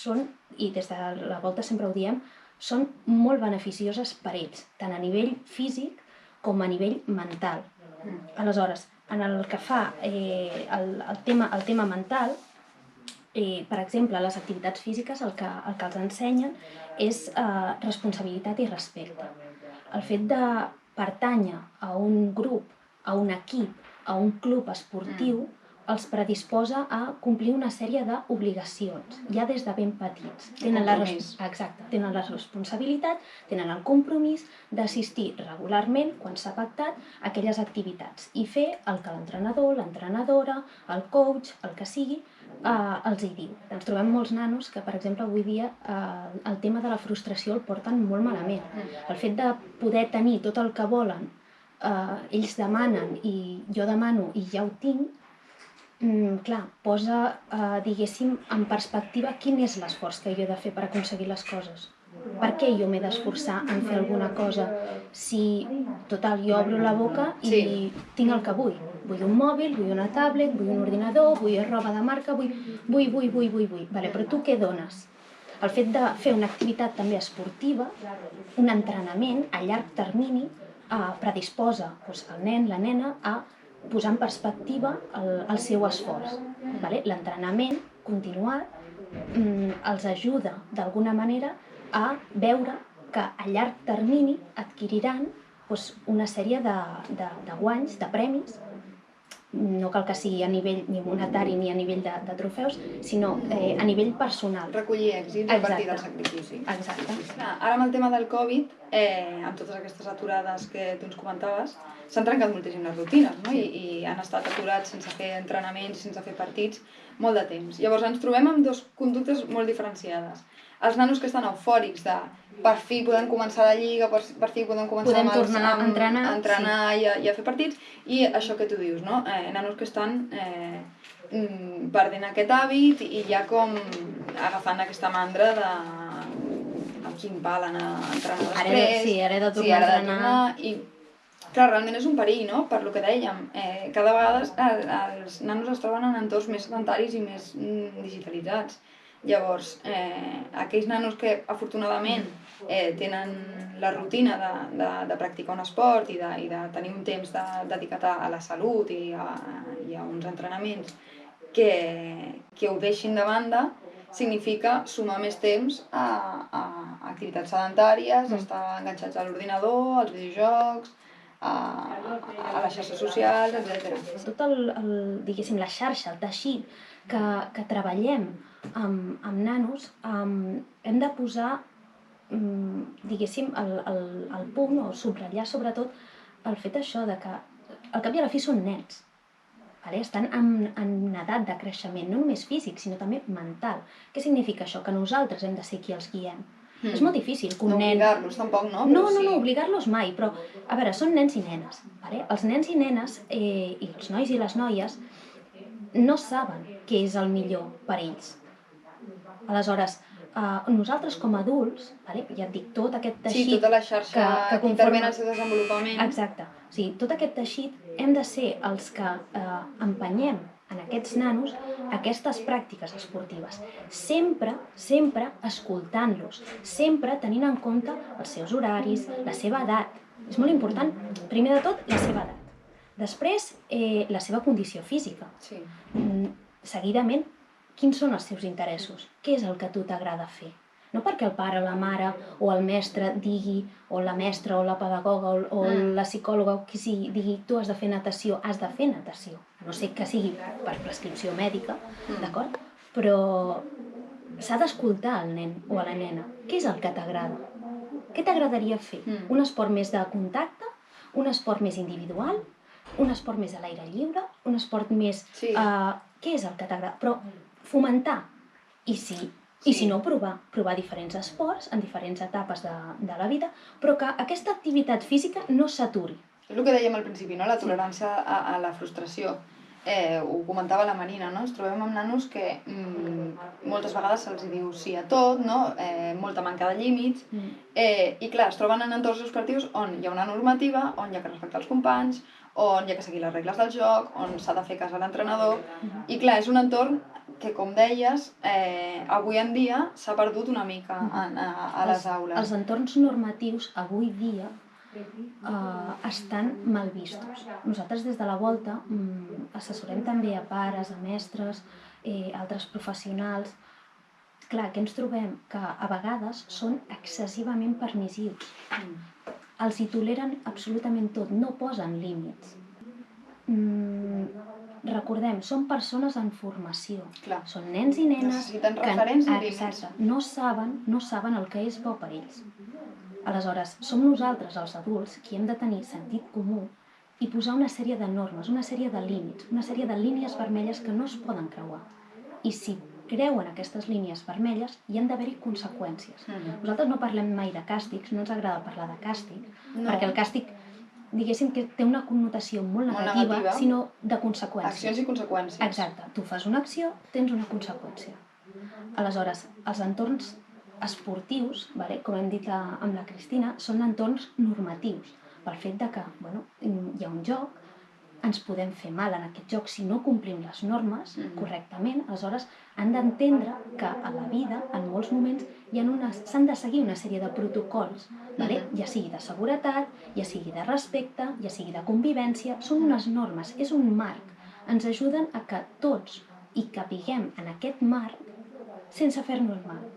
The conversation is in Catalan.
són, i des de la volta sempre ho diem, són molt beneficioses per ells, tant a nivell físic com a nivell mental. Aleshores, en el que fa el tema mental, per exemple, les activitats físiques el que els ensenyen és responsabilitat i respecte. El fet de pertànyer a un grup, a un equip, a un club esportiu, els predisposa a complir una sèrie d'obligacions, ja des de ben petits. Tenen la responsabilitat, tenen el compromís d'assistir regularment, quan s'ha pactat, a aquelles activitats i fer el que l'entrenador, l'entrenadora, el coach, el que sigui, els hi diu. Ens trobem molts nanos que, per exemple, avui dia el tema de la frustració el porten molt malament. El fet de poder tenir tot el que volen, ells demanen i jo demano i ja ho tinc, clar, posa, diguéssim, en perspectiva quin és l'esforç que jo he de fer per aconseguir les coses. Per què jo m'he d'esforçar en fer alguna cosa si, total, jo obro la boca i tinc el que vull? Vull un mòbil, vull una tablet, vull un ordinador, vull roba de marca, vull. Vale, però tu què dones? El fet de fer una activitat també esportiva, un entrenament a llarg termini, predisposa el nen, la nena, a posar en perspectiva el seu esforç. L'entrenament continuat els ajuda d'alguna manera a veure que a llarg termini adquiriran una sèrie de guanys, de premis, no cal que sigui a nivell ni monetari ni a nivell de trofeus, sinó a nivell personal. Recollir èxits a partir del sacrifici. Exacte. Ara amb el tema del Covid, amb totes aquestes aturades que tu ens comentaves, s'han trencat moltíssim les rutines, no? I han estat aturats sense fer entrenaments, sense fer partits, molt de temps. Llavors ens trobem amb dues conductes molt diferenciades. Els nanos que estan eufòrics de per fi podem començar la lliga, per fi podem començar tornar a entrenar i a fer partits, i això que tu dius, no? Nanos que estan perdent aquest hàbit i ja com agafant aquesta mandra de amb quin pal anar a entrenar després. Ara he de tornar a entrenar. I clar, realment és un perill, no? Per lo que dèiem, cada vegada els nanos es troben en entorns més sedentaris i més digitalitzats. Llavors, aquells nanos que afortunadament tenen la rutina de practicar un esport i de tenir un temps dedicat a la salut i a uns entrenaments que ho deixin de banda, significa sumar més temps a activitats sedentàries, estar enganxats a l'ordinador, als videojocs, a les xarxes socials, etc. Tot diguéssim, la xarxa, el teixit que treballem amb nanos, hem de posar, diguéssim, el punt o subratllar sobretot el fet això de que al cap i a la fi són nens. Estan en edat de creixement, no només físic, sinó també mental. Què significa això? Que nosaltres hem de ser qui els guiem. És molt difícil que un nen... No obligar-los tampoc, no? No, obligar-los mai, però, a veure, són nens i nenes. Els nens i nenes, i els nois i les noies, no saben què és el millor per ells. Aleshores, nosaltres com a adults, ja et dic, tot aquest teixit... Sí, tota la xarxa que intervé en el seu desenvolupament. Exacte. O sigui, tot aquest teixit hem de ser els que empenyem en aquests nanos aquestes pràctiques esportives. Sempre escoltant-los, sempre tenint en compte els seus horaris, la seva edat. És molt important, primer de tot, la seva edat. Després, la seva condició física. Sí. Seguidament, quins són els seus interessos? Què és el que a tu t'agrada fer? No perquè el pare o la mare o el mestre digui, o la mestra o la pedagoga o la psicòloga o qui sigui, digui tu has de fer natació, has de fer natació. No sé que sigui per prescripció mèdica, d'acord? Però s'ha d'escoltar el nen o a la nena. Què és el que t'agrada? Què t'agradaria fer? Un esport més de contacte? Un esport més individual? Un esport més a l'aire lliure? Un esport més... Què és el que t'agrada? Però fomentar. I si no, provar diferents esports en diferents etapes de la vida, però que aquesta activitat física no s'aturi. És el que dèiem al principi, no? La tolerància a la frustració. Ho comentava la Marina, no? Ens trobem amb nanos que moltes vegades se'ls diu sí a tot, no? Molta manca de límits, i clar, es troben en entorns esportius on hi ha una normativa, on hi ha que respectar els companys, on hi ha que seguir les regles del joc, on s'ha de fer cas a l'entrenador, i clar, és un entorn que com deies, avui en dia s'ha perdut una mica a les aules. Els entorns normatius avui dia estan mal vistos. Nosaltres des de la Volta assessorem també a pares, a mestres, altres professionals. Clar, què ens trobem? Que a vegades són excessivament permissius. Els hi toleren absolutament tot, no posen límits. Recordem, són persones en formació. Clar. Són nens i nenes Necessiten referents i límits. exacte, no saben el que és bo per ells. Aleshores, som nosaltres, els adults, qui hem de tenir sentit comú i posar una sèrie de normes, una sèrie de límits, una sèrie de línies vermelles que no es poden creuar. I si creuen aquestes línies vermelles, hi han d'haver-hi conseqüències. Nosaltres no parlem mai de càstigs, no ens agrada parlar de càstig, perquè el càstig, diguéssim, que té una connotació molt negativa, sinó de conseqüències. Accions i conseqüències. Exacte. Tu fas una acció, tens una conseqüència. Aleshores, els entorns esportius, com hem dit amb la Cristina, són entorns normatius, pel fet de que hi ha un joc, ens podem fer mal en aquest joc si no complim les normes correctament, aleshores han d'entendre que a la vida, en molts moments, s'han de seguir una sèrie de protocols, ja sigui de seguretat, ja sigui de respecte, ja sigui de convivència, són unes normes, és un marc. Ens ajuden a que tots hi capiguem en aquest marc sense fer-nos mal.